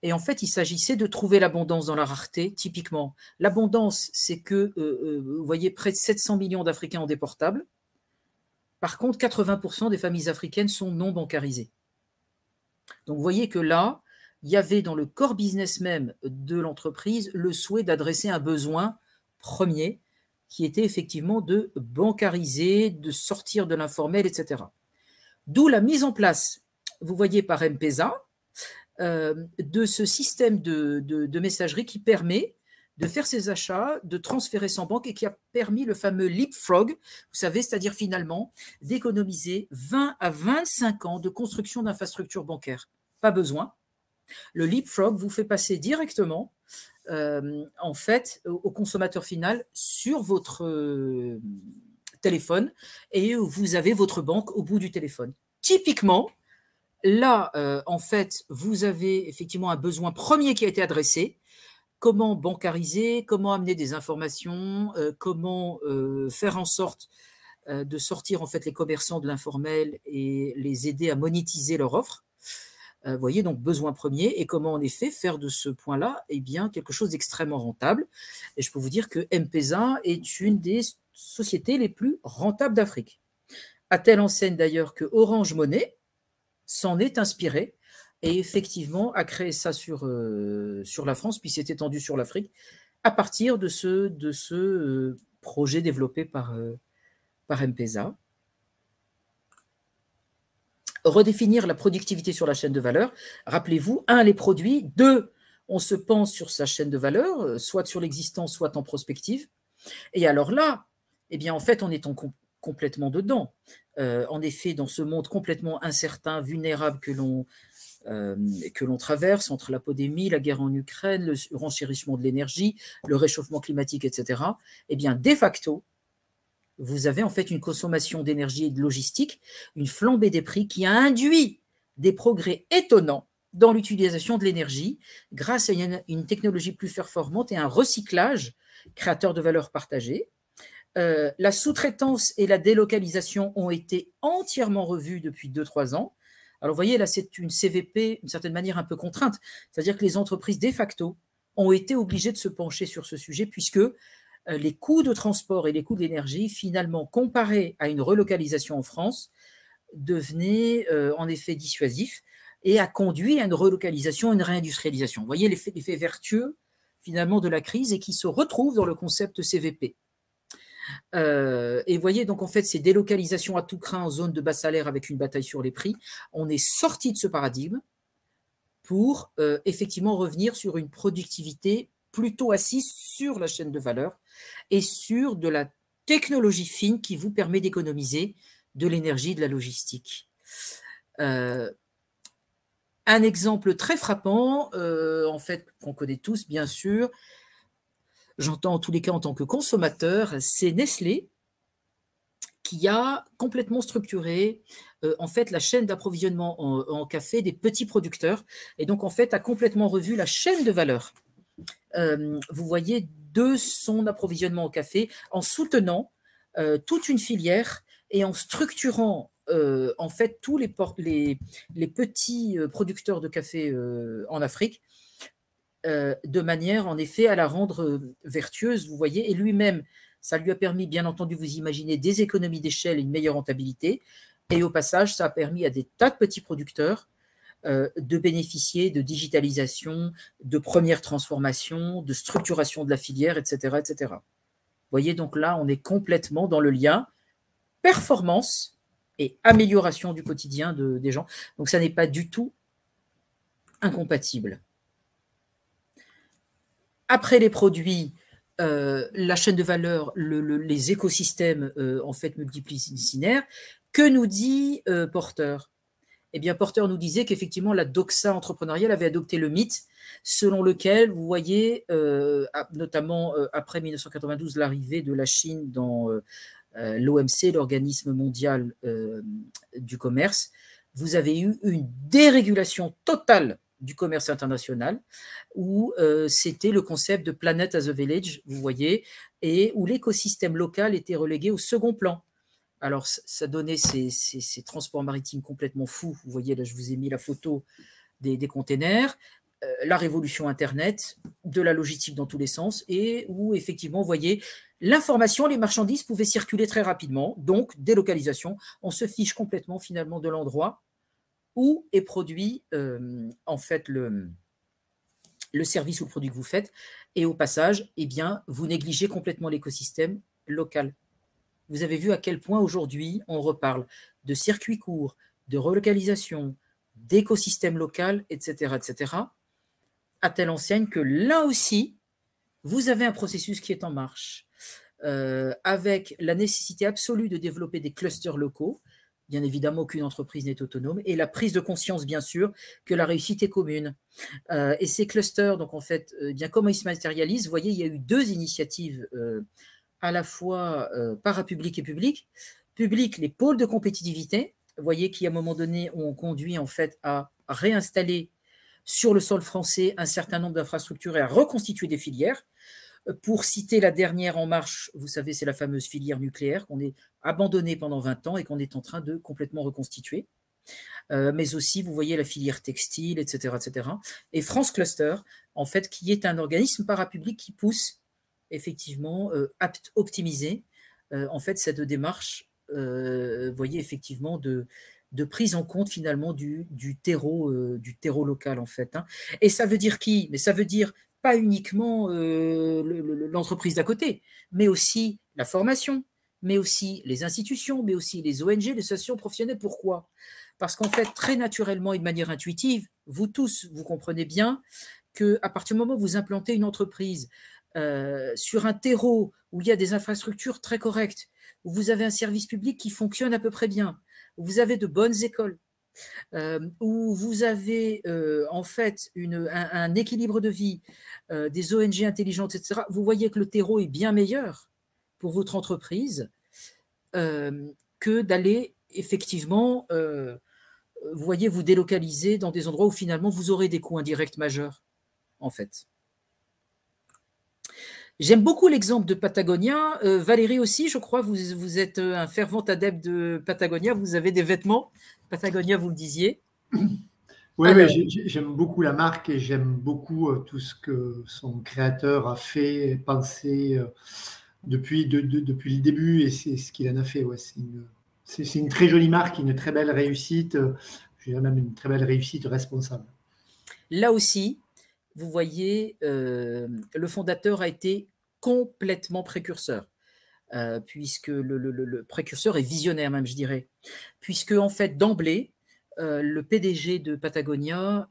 Et en fait, il s'agissait de trouver l'abondance dans la rareté, typiquement. L'abondance, c'est que, vous voyez, près de 700 millions d'Africains ont des portables. Par contre, 80% des familles africaines sont non bancarisées. Donc, vous voyez que là, il y avait dans le core business même de l'entreprise le souhait d'adresser un besoin premier, qui était effectivement de bancariser, de sortir de l'informel, etc. D'où la mise en place, vous voyez par M-Pesa, de ce système de messagerie qui permet de faire ses achats, de transférer sans banque et qui a permis le fameux leapfrog, vous savez, c'est-à-dire finalement d'économiser 20 à 25 ans de construction d'infrastructures bancaires. Pas besoin. Le leapfrog vous fait passer directement en fait au consommateur final sur votre téléphone et vous avez votre banque au bout du téléphone. Typiquement, là, en fait, vous avez effectivement un besoin premier qui a été adressé. Comment bancariser, comment amener des informations, comment faire en sorte de sortir en fait les commerçants de l'informel et les aider à monétiser leur offre. Vous voyez, donc besoin premier, et comment en effet faire de ce point-là eh bien, quelque chose d'extrêmement rentable. Et je peux vous dire que M-Pesa est une des sociétés les plus rentables d'Afrique. À telle enseigne d'ailleurs que Orange Money s'en est inspiré et effectivement a créé ça sur la France, puis s'est étendu sur l'Afrique, à partir de ce projet développé par M-Pesa. Redéfinir la productivité sur la chaîne de valeur. Rappelez-vous, 1, les produits, 2, on se pense sur sa chaîne de valeur, soit sur l'existant, soit en prospective. Et alors là, eh bien, en fait, on est complètement dedans. En effet, dans ce monde complètement incertain, vulnérable que l'on traverse, entre la pandémie, la guerre en Ukraine, le renchérissement de l'énergie, le réchauffement climatique, etc., eh bien, de facto, vous avez en fait une consommation d'énergie et de logistique, une flambée des prix qui a induit des progrès étonnants dans l'utilisation de l'énergie grâce à une technologie plus performante et un recyclage créateur de valeur partagée. La sous-traitance et la délocalisation ont été entièrement revues depuis 2-3 ans. Alors, vous voyez, là, c'est une CVP, d'une certaine manière, un peu contrainte. C'est-à-dire que les entreprises, de facto, ont été obligées de se pencher sur ce sujet puisque les coûts de transport et les coûts de l'énergie, finalement, comparés à une relocalisation en France, devenaient en effet dissuasifs et a conduit à une relocalisation, une réindustrialisation. Vous voyez l'effet vertueux, finalement, de la crise et qui se retrouve dans le concept CVP. Et vous voyez, donc en fait, ces délocalisations à tout crin en zone de bas salaire avec une bataille sur les prix, on est sorti de ce paradigme pour effectivement revenir sur une productivité plutôt assise sur la chaîne de valeur et sur de la technologie fine qui vous permet d'économiser de l'énergie, de la logistique. Un exemple très frappant, en fait, qu'on connaît tous, bien sûr, j'entends en tous les cas en tant que consommateur, c'est Nestlé qui a complètement structuré en fait la chaîne d'approvisionnement en café des petits producteurs et donc en fait a complètement revu la chaîne de valeur. Vous voyez, de son approvisionnement en café en soutenant toute une filière et en structurant en fait tous les petits producteurs de café en Afrique de manière, en effet, à la rendre vertueuse, vous voyez, et lui-même, ça lui a permis, bien entendu, vous imaginez, des économies d'échelle et une meilleure rentabilité, et au passage, ça a permis à des tas de petits producteurs de bénéficier de digitalisation, de première transformation, de structuration de la filière, etc., etc. Vous voyez, donc là, on est complètement dans le lien performance et amélioration du quotidien des gens, donc ça n'est pas du tout incompatible. Après les produits, la chaîne de valeur, les écosystèmes en fait multidisciplinaires, que nous dit Porter? Eh bien, Porter nous disait qu'effectivement, la doxa entrepreneuriale avait adopté le mythe selon lequel, vous voyez, notamment après 1992, l'arrivée de la Chine dans l'OMC, l'organisme mondial du commerce, vous avez eu une dérégulation totale du commerce international, où c'était le concept de Planet as a Village, vous voyez, et où l'écosystème local était relégué au second plan. Alors, ça donnait ces transports maritimes complètement fous. Vous voyez, là, je vous ai mis la photo des containers. la révolution Internet, de la logistique dans tous les sens, et où effectivement, vous voyez, l'information, les marchandises pouvaient circuler très rapidement, donc délocalisation, on se fiche complètement finalement de l'endroit où est produit en fait le service ou le produit que vous faites, et au passage, eh bien, vous négligez complètement l'écosystème local. Vous avez vu à quel point aujourd'hui on reparle de circuits courts, de relocalisation, d'écosystème local, etc., à telle enseigne que là aussi, vous avez un processus qui est en marche, avec la nécessité absolue de développer des clusters locaux. Bien évidemment, aucune entreprise n'est autonome, et la prise de conscience, bien sûr, que la réussite est commune. Et ces clusters, donc en fait, bien comment ils se matérialisent, vous voyez, il y a eu 2 initiatives à la fois parapubliques et publiques. Public, les pôles de compétitivité, vous voyez, qui à un moment donné ont conduit en fait à réinstaller sur le sol français un certain nombre d'infrastructures et à reconstituer des filières. Pour citer la dernière en marche, vous savez, c'est la fameuse filière nucléaire qu'on est abandonnée pendant 20 ans et qu'on est en train de complètement reconstituer. Mais aussi, vous voyez, la filière textile, etc., etc. Et France Cluster, en fait, qui est un organisme parapublic qui pousse effectivement optimiser en fait cette démarche, vous voyez, effectivement de prise en compte finalement du terreau local en fait. Hein. Et ça veut dire qui? Mais ça veut dire pas uniquement l'entreprise d'à côté, mais aussi la formation, mais aussi les institutions, mais aussi les ONG, les associations professionnelles. Pourquoi? Parce qu'en fait, très naturellement et de manière intuitive, vous tous, vous comprenez bien qu'à partir du moment où vous implantez une entreprise sur un terreau où il y a des infrastructures très correctes, où vous avez un service public qui fonctionne à peu près bien, où vous avez de bonnes écoles, où vous avez en fait un équilibre de vie, des ONG intelligentes, etc., vous voyez que le terreau est bien meilleur pour votre entreprise que d'aller effectivement, vous voyez, vous délocaliser dans des endroits où finalement vous aurez des coûts indirects majeurs, en fait. J'aime beaucoup l'exemple de Patagonia. Valérie aussi, je crois, vous êtes un fervent adepte de Patagonia. Vous avez des vêtements Patagonia, vous le disiez. Oui, oui, j'aime beaucoup la marque et j'aime beaucoup tout ce que son créateur a fait et pensé depuis le début, et c'est ce qu'il en a fait. Ouais, c'est une très jolie marque, une très belle réussite, je dirais même une très belle réussite responsable. Là aussi, vous voyez, le fondateur a été complètement précurseur, puisque le précurseur est visionnaire même, je dirais, puisque en fait, d'emblée, le PDG de Patagonia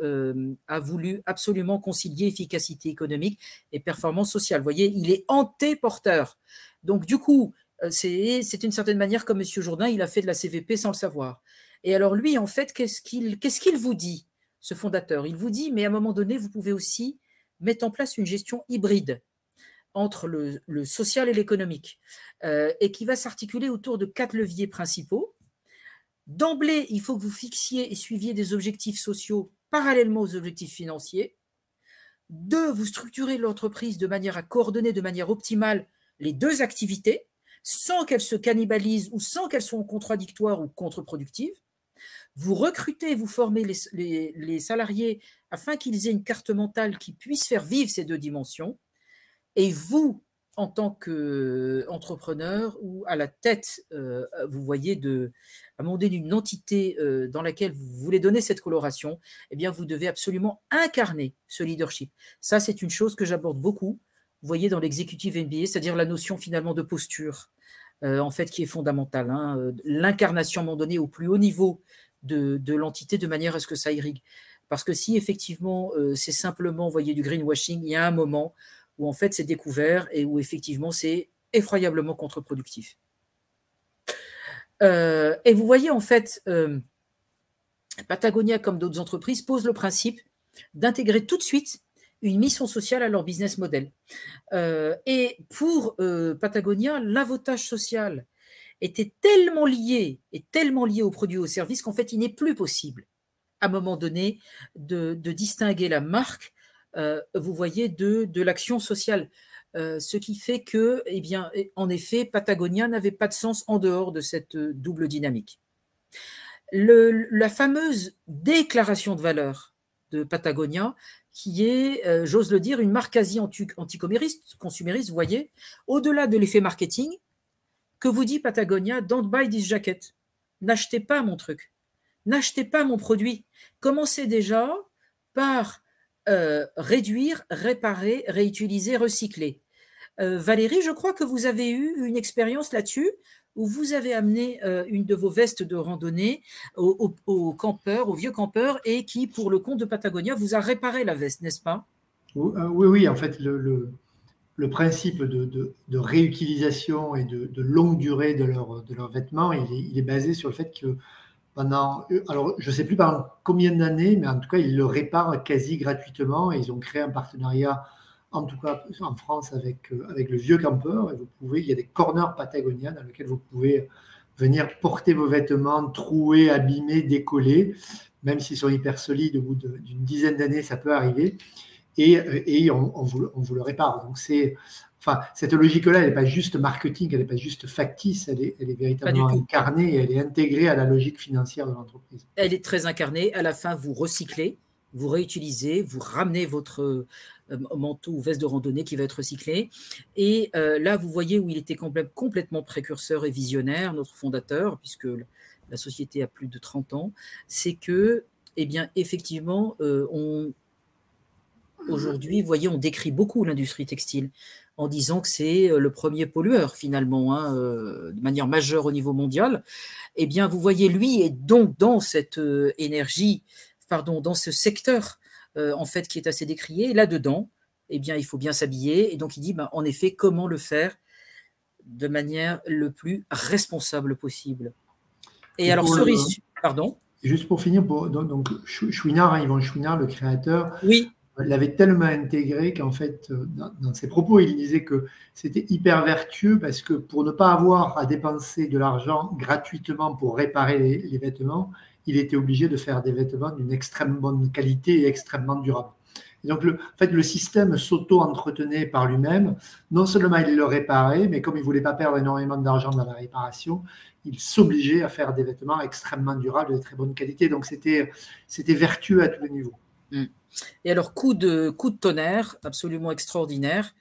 a voulu absolument concilier efficacité économique et performance sociale. Vous voyez, il est antéporteur. Donc du coup, c'est une certaine manière comme M. Jourdain, il a fait de la CVP sans le savoir. Et alors lui, en fait, qu'est-ce qu'il vous dit, ce fondateur? Il vous dit, mais à un moment donné, vous pouvez aussi mettre en place une gestion hybride entre le social et l'économique, et qui va s'articuler autour de 4 leviers principaux. D'emblée, il faut que vous fixiez et suiviez des objectifs sociaux parallèlement aux objectifs financiers. 2, vous structurez l'entreprise de manière à coordonner de manière optimale les 2 activités, sans qu'elles se cannibalisent ou sans qu'elles soient contradictoires ou contre-productives. Vous recrutez et vous formez les salariés afin qu'ils aient une carte mentale qui puisse faire vivre ces 2 dimensions. Et vous, en tant qu'entrepreneur ou à la tête, vous voyez, à un moment donné, d'une entité dans laquelle vous voulez donner cette coloration, eh bien, vous devez absolument incarner ce leadership. Ça, c'est une chose que j'aborde beaucoup, vous voyez, dans l'executive MBA, c'est-à-dire la notion finalement de posture, en fait, qui est fondamentale. Hein, l'incarnation, à un moment donné, au plus haut niveau de l'entité, de manière à ce que ça irrigue. Parce que si, effectivement, c'est simplement, vous voyez, du greenwashing, il y a un moment où en fait c'est découvert et où effectivement c'est effroyablement contre-productif. Et vous voyez en fait, Patagonia, comme d'autres entreprises, pose le principe d'intégrer tout de suite une mission sociale à leur business model. Et pour Patagonia, l'avantage social était tellement lié aux produits et aux services qu'en fait il n'est plus possible à un moment donné de distinguer la marque, vous voyez, de l'action sociale. Ce qui fait que, eh bien, en effet, Patagonia n'avait pas de sens en dehors de cette double dynamique. La fameuse déclaration de valeur de Patagonia, qui est, j'ose le dire, une marque quasi anticonsumériste, vous voyez, au-delà de l'effet marketing, que vous dit Patagonia, don't buy this jacket. N'achetez pas mon truc. N'achetez pas mon produit. Commencez déjà par réduire, réparer, réutiliser, recycler. Valérie, je crois que vous avez eu une expérience là-dessus où vous avez amené une de vos vestes de randonnée aux campeurs, aux vieux campeurs, et qui, pour le compte de Patagonia, vous a réparé la veste, n'est-ce pas? Oui, en fait, le principe de réutilisation et de longue durée de leurs vêtements, il est basé sur le fait que alors je ne sais plus pendant combien d'années, mais en tout cas, ils le réparent quasi gratuitement et ils ont créé un partenariat, en tout cas en France, avec le vieux campeur. Et il y a des corners Patagonia dans lesquels vous pouvez venir porter vos vêtements, troués, abîmés, décollés, même s'ils sont hyper solides, au bout d'une dizaine d'années, ça peut arriver. Et on vous le répare. Donc, cette logique-là, elle n'est pas juste marketing, elle n'est pas juste factice, elle est véritablement incarnée et elle est intégrée à la logique financière de l'entreprise. Elle est très incarnée. À la fin, vous recyclez, vous réutilisez, vous ramenez votre manteau ou veste de randonnée qui va être recyclé. Et là, vous voyez où il était complètement précurseur et visionnaire, notre fondateur, puisque la société a plus de 30 ans. C'est que, eh bien, effectivement, aujourd'hui, vous voyez, on décrit beaucoup l'industrie textile en disant que c'est le premier pollueur finalement, de manière majeure au niveau mondial. Eh bien, vous voyez, lui est donc dans cette dans ce secteur en fait qui est assez décrié. Et là-dedans, eh bien, il faut bien s'habiller. Et donc, il dit, en effet, comment le faire de manière le plus responsable possible. Et alors, pardon. Juste pour finir, donc Chouinard, Yvan Chouinard, le créateur, oui, l'avait tellement intégré qu'en fait, dans ses propos, il disait que c'était hyper vertueux parce que pour ne pas avoir à dépenser de l'argent gratuitement pour réparer les vêtements, il était obligé de faire des vêtements d'une extrême bonne qualité et extrêmement durables. Et donc, le système s'auto-entretenait par lui-même. Non seulement il le réparait, mais comme il ne voulait pas perdre énormément d'argent dans la réparation, il s'obligeait à faire des vêtements extrêmement durables et de très bonne qualité. Donc, c'était vertueux à tous les niveaux. Et alors, coup de tonnerre absolument extraordinaire.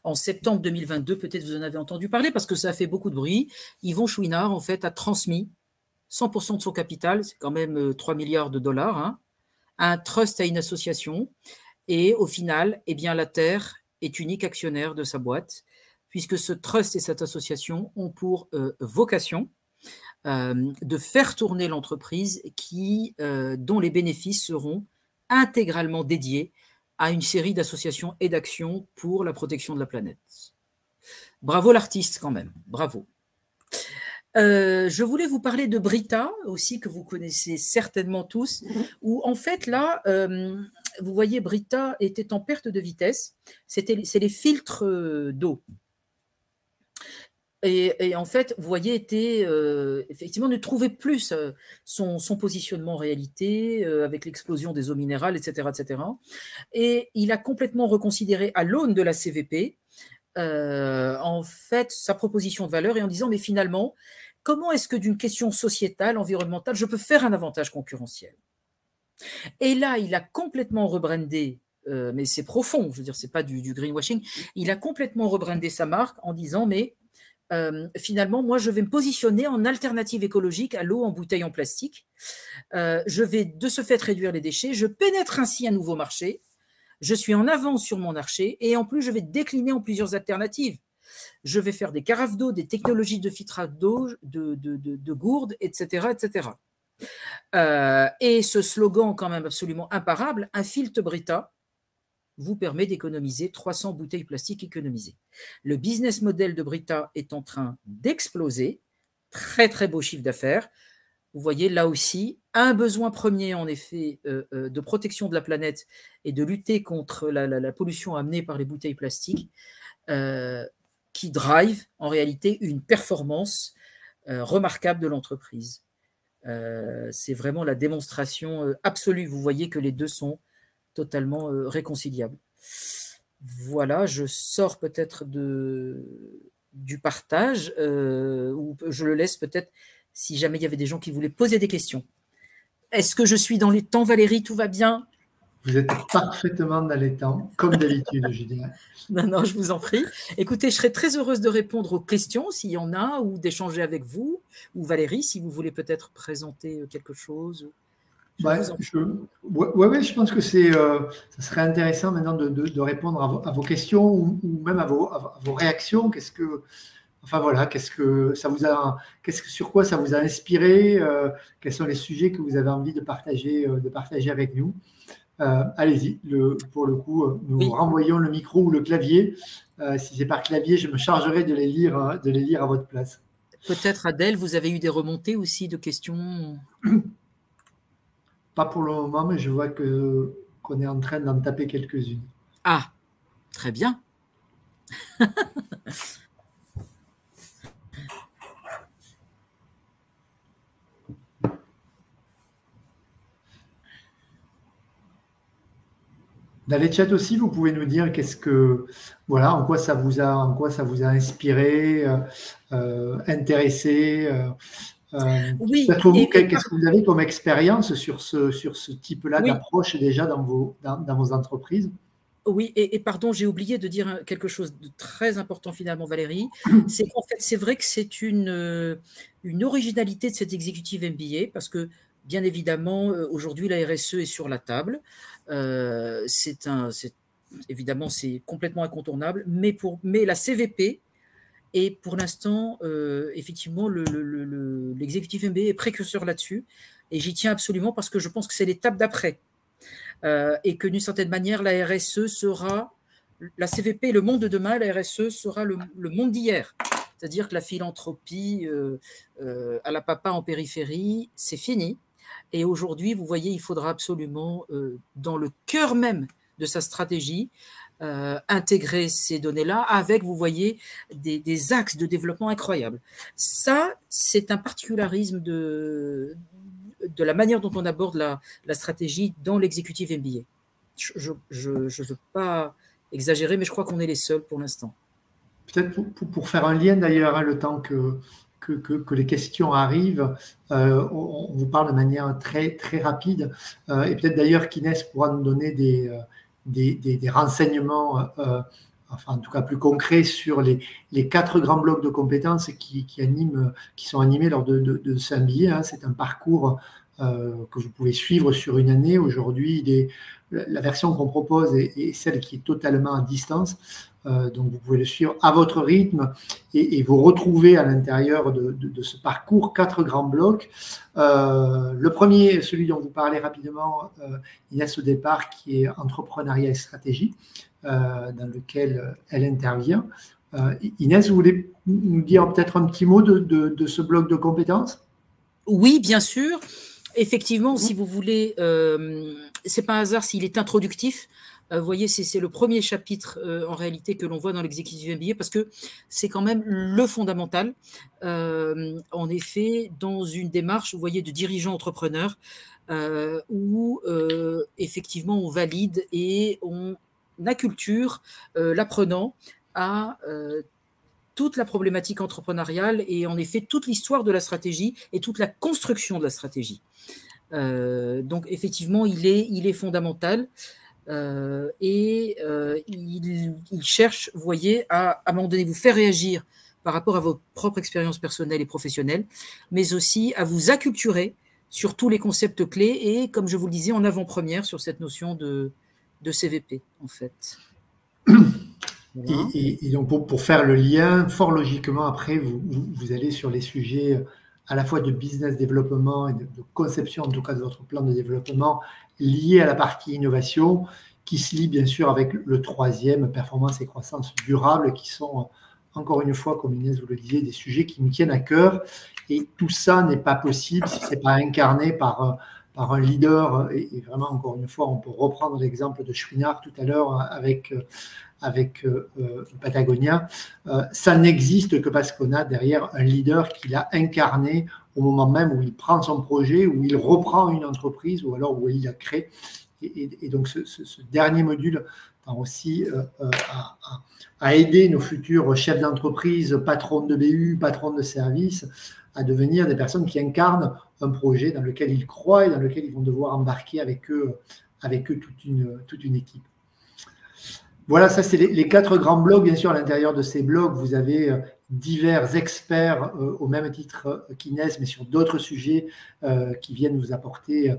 En septembre 2022, peut-être vous en avez entendu parler parce que ça a fait beaucoup de bruit. Yvon Chouinard, en fait, a transmis 100% de son capital, c'est quand même 3 milliards de dollars, à un trust, à une association. Et au final, eh bien, la Terre est unique actionnaire de sa boîte, puisque ce trust et cette association ont pour vocation de faire tourner l'entreprise dont les bénéfices seront intégralement dédiés à une série d'associations et d'actions pour la protection de la planète. Bravo l'artiste quand même, bravo. Je voulais vous parler de Brita aussi, que vous connaissez certainement tous, où en fait là, vous voyez, Brita était en perte de vitesse, c'est les filtres d'eau. Et en fait, vous voyez, effectivement, ne trouvait plus son positionnement en réalité, avec l'explosion des eaux minérales, etc., etc. Et il a complètement reconsidéré à l'aune de la CVP, en fait, sa proposition de valeur et en disant, mais finalement, comment est-ce que d'une question sociétale, environnementale, je peux faire un avantage concurrentiel? Et là, il a complètement rebrandé, mais c'est profond, je veux dire, c'est pas du greenwashing, il a complètement rebrandé sa marque en disant, mais finalement, moi, je vais me positionner en alternative écologique à l'eau en bouteille en plastique. Je vais de ce fait réduire les déchets. Je pénètre ainsi un nouveau marché. Je suis en avance sur mon marché et en plus, je vais décliner en plusieurs alternatives. Je vais faire des carafes d'eau, des technologies de filtrage d'eau, de gourdes, etc. etc. Et ce slogan quand même absolument imparable, un filtre Brita, vous permet d'économiser 300 bouteilles plastiques économisées. Le business model de Brita est en train d'exploser. Très, très beau chiffre d'affaires. Vous voyez, là aussi, un besoin premier, en effet, de protection de la planète et de lutter contre la pollution amenée par les bouteilles plastiques, qui drive, en réalité, une performance remarquable de l'entreprise. C'est vraiment la démonstration absolue. Vous voyez que les deux sont totalement réconciliable. Voilà, je sors peut-être du partage, ou je le laisse peut-être si jamais il y avait des gens qui voulaient poser des questions. Est-ce que je suis dans les temps, Valérie? Tout va bien? Vous êtes parfaitement dans les temps, comme d'habitude, je dirais. Non, non, je vous en prie. Écoutez, je serais très heureuse de répondre aux questions s'il y en a, ou d'échanger avec vous, ou Valérie, si vous voulez peut-être présenter quelque chose. Ouais, je pense que ça serait intéressant maintenant de répondre à vos questions ou même à vos réactions. Enfin voilà, sur quoi ça vous a inspiré, quels sont les sujets que vous avez envie de partager avec nous. Allez-y, pour le coup, nous renvoyons le micro ou le clavier. Si c'est par clavier, je me chargerai de les lire à votre place. Peut-être, Adèle, vous avez eu des remontées aussi de questions? Pas pour le moment, mais je vois qu'on est en train d'en taper quelques-unes. Ah, très bien. Dans les chats aussi, vous pouvez nous dire en quoi ça vous a inspiré, intéressé. Oui. Qu'est-ce que vous avez comme expérience sur ce type-là d'approche déjà dans vos entreprises? Oui, et pardon, j'ai oublié de dire quelque chose de très important finalement, Valérie. C'est qu'en fait, c'est vrai que c'est une originalité de cet executive MBA parce que, bien évidemment, aujourd'hui, la RSE est sur la table. Évidemment, c'est complètement incontournable, mais la CVP est pour l'instant, effectivement, l'executive MBA est précurseur là-dessus. Et j'y tiens absolument parce que je pense que c'est l'étape d'après. Et que d'une certaine manière, la RSE sera, la CVP, le monde de demain, la RSE sera le monde d'hier. C'est-à-dire que la philanthropie à la papa en périphérie, c'est fini. Et aujourd'hui, vous voyez, il faudra absolument, dans le cœur même de sa stratégie, intégrer ces données-là avec, vous voyez, des axes de développement incroyables. Ça, c'est un particularisme de la manière dont on aborde la stratégie dans l'executive MBA. Je ne veux pas exagérer, mais je crois qu'on est les seuls pour l'instant. Peut-être pour faire un lien d'ailleurs, le temps que les questions arrivent, on vous parle de manière très, très rapide. Et peut-être d'ailleurs qu'Inès pourra nous donner des renseignements, enfin en tout cas plus concrets, sur les 4 grands blocs de compétences qui sont animés lors de ce MBA. C'est un parcours que vous pouvez suivre sur une année. Aujourd'hui, la version qu'on propose est celle qui est totalement à distance. Donc, vous pouvez le suivre à votre rythme et vous retrouver à l'intérieur de ce parcours 4 grands blocs. Le premier, celui dont vous parlez rapidement, Inès, au départ, qui est entrepreneuriat et stratégie, dans lequel elle intervient. Inès, vous voulez nous dire peut-être un petit mot de ce bloc de compétences? Oui, bien sûr. Effectivement, si vous voulez, c'est pas un hasard s'il est introductif. Vous voyez, c'est le premier chapitre en réalité que l'on voit dans l'executive MBA parce que c'est quand même le fondamental. En effet, dans une démarche, vous voyez, de dirigeant entrepreneur où effectivement on valide et on acculture l'apprenant à toute la problématique entrepreneuriale et en effet toute l'histoire de la stratégie et toute la construction de la stratégie. Donc effectivement, il est fondamental et il cherche, vous voyez, à un moment donné vous faire réagir par rapport à votre propre expérience personnelle et professionnelle, mais aussi à vous acculturer sur tous les concepts clés et, comme je vous le disais, en avant-première sur cette notion de CVP, en fait. Voilà. Et donc, pour faire le lien, fort logiquement, après, vous allez sur les sujets à la fois de business développement et de conception, en tout cas, de votre plan de développement lié à la partie innovation, qui se lie bien sûr avec le troisième, performance et croissance durable, qui sont, encore une fois, comme Inès vous le disait, des sujets qui nous tiennent à cœur. Et tout ça n'est pas possible si ce n'est pas incarné par un leader. Et vraiment, encore une fois, on peut reprendre l'exemple de Chouinard tout à l'heure avec Patagonia. Ça n'existe que parce qu'on a derrière un leader qui l'a incarné au moment même où il prend son projet, où il reprend une entreprise ou alors où il la crée. Et donc ce dernier module tend aussi à aider nos futurs chefs d'entreprise, patrons de BU, patrons de service, à devenir des personnes qui incarnent un projet dans lequel ils croient et dans lequel ils vont devoir embarquer avec eux avec eux toute une équipe. Voilà, ça c'est les 4 grands blogs. Bien sûr, à l'intérieur de ces blogs, vous avez divers experts au même titre qu'Inès, mais sur d'autres sujets qui viennent vous apporter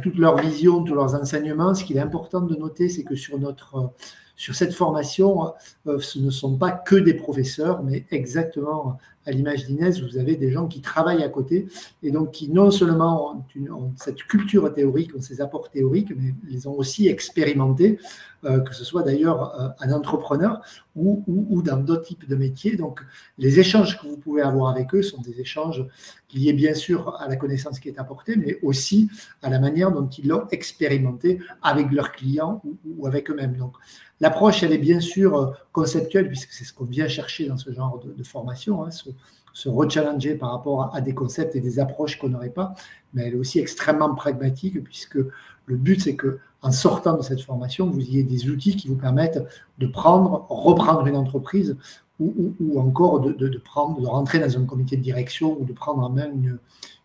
toute leur vision, tous leurs enseignements. Ce qu'il est important de noter, c'est que sur cette formation, ce ne sont pas que des professeurs, mais exactement à l'image d'Inès, vous avez des gens qui travaillent à côté et donc qui non seulement ont cette culture théorique, ont ces apports théoriques, mais les ont aussi expérimentés, que ce soit d'ailleurs un entrepreneur ou dans d'autres types de métiers. Donc, les échanges que vous pouvez avoir avec eux sont des échanges liés bien sûr à la connaissance qui est apportée, mais aussi à la manière dont ils l'ont expérimenté avec leurs clients ou avec eux-mêmes. Donc, l'approche, elle est bien sûr conceptuelle, puisque c'est ce qu'on vient chercher dans ce genre de formation, hein, se rechallenger par rapport à des concepts et des approches qu'on n'aurait pas, mais elle est aussi extrêmement pragmatique, puisque le but, c'est qu'en sortant de cette formation, vous ayez des outils qui vous permettent de reprendre une entreprise ou encore de rentrer dans un comité de direction ou de prendre en main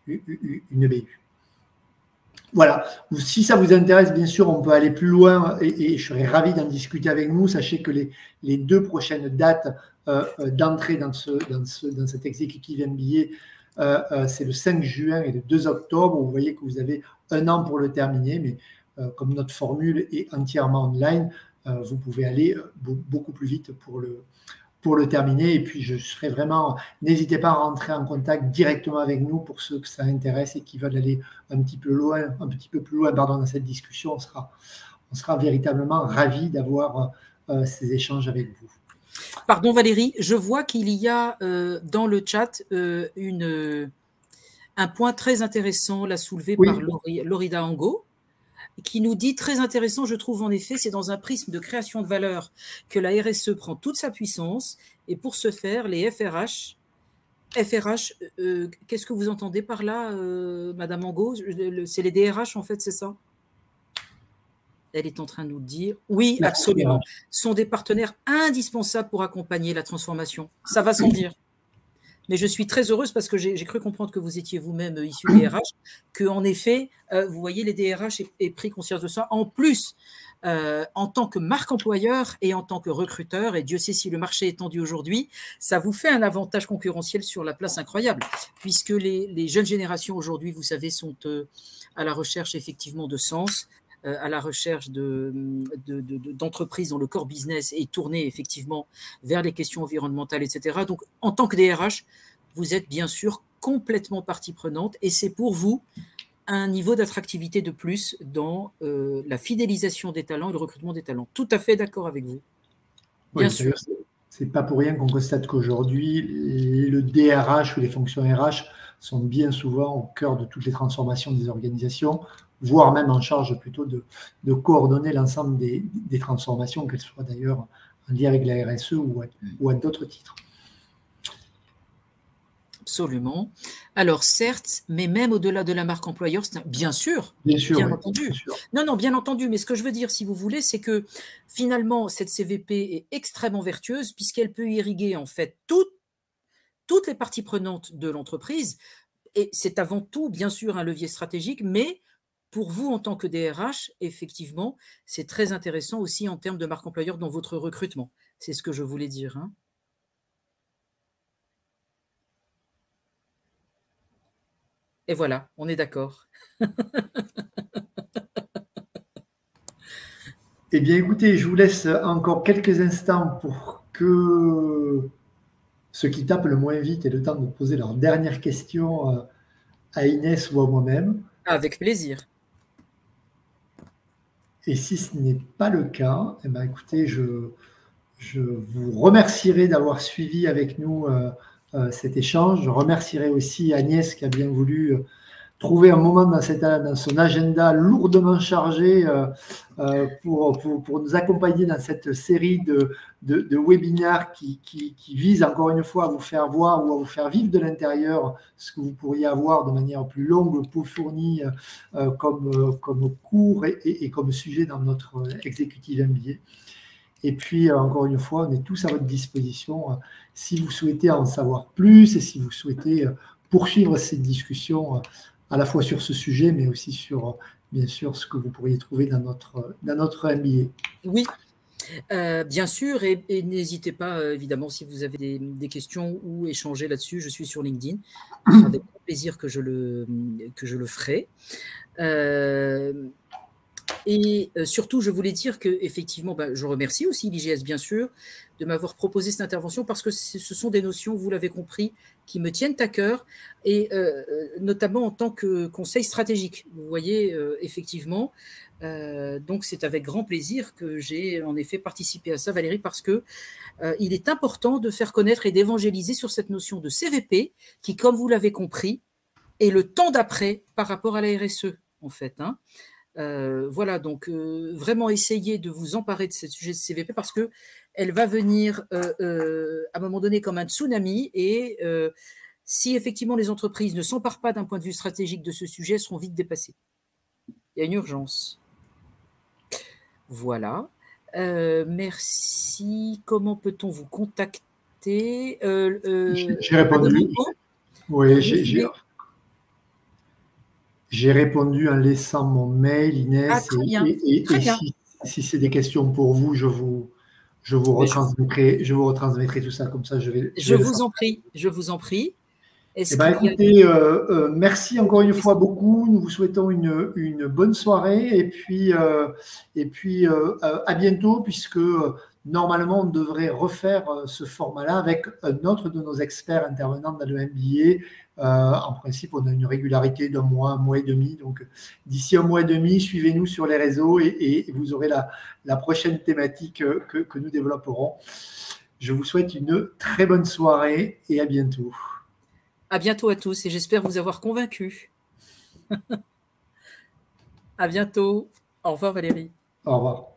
une BU. Voilà, si ça vous intéresse, bien sûr, on peut aller plus loin et je serais ravi d'en discuter avec vous. Sachez que les 2 prochaines dates d'entrée dans cet exécutif MBA, c'est le 5 juin et le 2 octobre. Vous voyez que vous avez 1 an pour le terminer, mais comme notre formule est entièrement online, vous pouvez aller beaucoup plus vite pour le terminer. Et puis, je serai vraiment, n'hésitez pas à rentrer en contact directement avec nous pour ceux que ça intéresse et qui veulent aller un petit peu plus loin dans cette discussion. On sera véritablement ravis d'avoir ces échanges avec vous. Pardon Valérie, je vois qu'il y a dans le chat un point très intéressant là soulevé par Lorida Ango, qui nous dit, très intéressant, je trouve en effet, c'est dans un prisme de création de valeur que la RSE prend toute sa puissance, et pour ce faire, les FRH, qu'est-ce que vous entendez par là, Madame Angot? C'est les DRH en fait, c'est ça? Elle est en train de nous le dire. Oui, absolument. Sont des partenaires indispensables pour accompagner la transformation. Ça va sans dire. Mais je suis très heureuse parce que j'ai cru comprendre que vous étiez vous-même issu des RH, qu'en effet, vous voyez, les DRH aient pris conscience de ça. En plus, en tant que marque employeur et en tant que recruteur, et Dieu sait si le marché est tendu aujourd'hui, ça vous fait un avantage concurrentiel sur la place incroyable, puisque les jeunes générations aujourd'hui, vous savez, sont à la recherche effectivement de sens, à la recherche d'entreprises dont le core business est tourné effectivement vers les questions environnementales, etc. Donc, en tant que DRH, vous êtes bien sûr complètement partie prenante et c'est pour vous un niveau d'attractivité de plus dans la fidélisation des talents et le recrutement des talents. Tout à fait d'accord avec vous. Bien sûr. C'est pas pour rien qu'on constate qu'aujourd'hui, le DRH ou les fonctions RH sont bien souvent au cœur de toutes les transformations des organisations, voire même en charge plutôt de coordonner l'ensemble des transformations, qu'elles soient d'ailleurs en lien avec la RSE ou à d'autres titres. Absolument. Alors certes, mais même au-delà de la marque employeur, bien sûr, bien entendu. Bien sûr. Non, bien entendu, mais ce que je veux dire, si vous voulez, c'est que finalement, cette CVP est extrêmement vertueuse puisqu'elle peut irriguer en fait toutes les parties prenantes de l'entreprise et c'est avant tout, bien sûr, un levier stratégique, mais pour vous, en tant que DRH, effectivement, c'est très intéressant aussi en termes de marque employeur dans votre recrutement. C'est ce que je voulais dire. Hein. Et voilà, on est d'accord. Eh bien, écoutez, je vous laisse encore quelques instants pour que ceux qui tapent le moins vite aient le temps de poser leur dernière question à Inès ou à moi-même. Avec plaisir. Et si ce n'est pas le cas, eh bien, écoutez, je vous remercierai d'avoir suivi avec nous cet échange. Je remercierai aussi Agnès qui a bien voulu trouver un moment dans son agenda lourdement chargé pour nous accompagner dans cette série de webinaires qui visent encore une fois à vous faire voir ou à vous faire vivre de l'intérieur ce que vous pourriez avoir de manière plus longue, plus fournie comme cours et comme sujet dans notre exécutif MBA. Et puis, encore une fois, on est tous à votre disposition si vous souhaitez en savoir plus et si vous souhaitez poursuivre cette discussion à la fois sur ce sujet, mais aussi sur bien sûr, ce que vous pourriez trouver dans notre MBA. Oui, bien sûr, et n'hésitez pas, évidemment, si vous avez des questions ou échanger là-dessus, je suis sur LinkedIn. Ce sera avec grand plaisir que je le ferai. Et surtout, je voulais dire qu'effectivement, je remercie aussi l'IGS, bien sûr, de m'avoir proposé cette intervention parce que ce sont des notions, vous l'avez compris, qui me tiennent à cœur, et notamment en tant que conseil stratégique. Vous voyez, effectivement, donc c'est avec grand plaisir que j'ai en effet participé à ça, Valérie, parce que il est important de faire connaître et d'évangéliser sur cette notion de CVP qui, comme vous l'avez compris, est le temps d'après par rapport à la RSE, en fait, hein. Voilà, donc vraiment essayer de vous emparer de ce sujet de CVP parce qu'elle va venir à un moment donné comme un tsunami, et si effectivement les entreprises ne s'emparent pas d'un point de vue stratégique de ce sujet, elles seront vite dépassées. Il y a une urgence. Voilà. Merci. Comment peut-on vous contacter? J'ai répondu. Oui, j'ai répondu en laissant mon mail, Inès. Ah, très bien. Et si c'est des questions pour vous, je vous retransmettrai tout ça, comme ça je vous en prie. Écoutez, merci encore une fois beaucoup. Nous vous souhaitons une bonne soirée, et puis à bientôt, puisque normalement on devrait refaire ce format-là avec un autre de nos experts intervenants dans le MBA. En principe, on a une régularité d'un mois, un mois et demi. Donc, d'ici un mois et demi, suivez-nous sur les réseaux et vous aurez la prochaine thématique que nous développerons. Je vous souhaite une très bonne soirée et à bientôt. À bientôt à tous, et j'espère vous avoir convaincu. À bientôt. Au revoir, Valérie. Au revoir.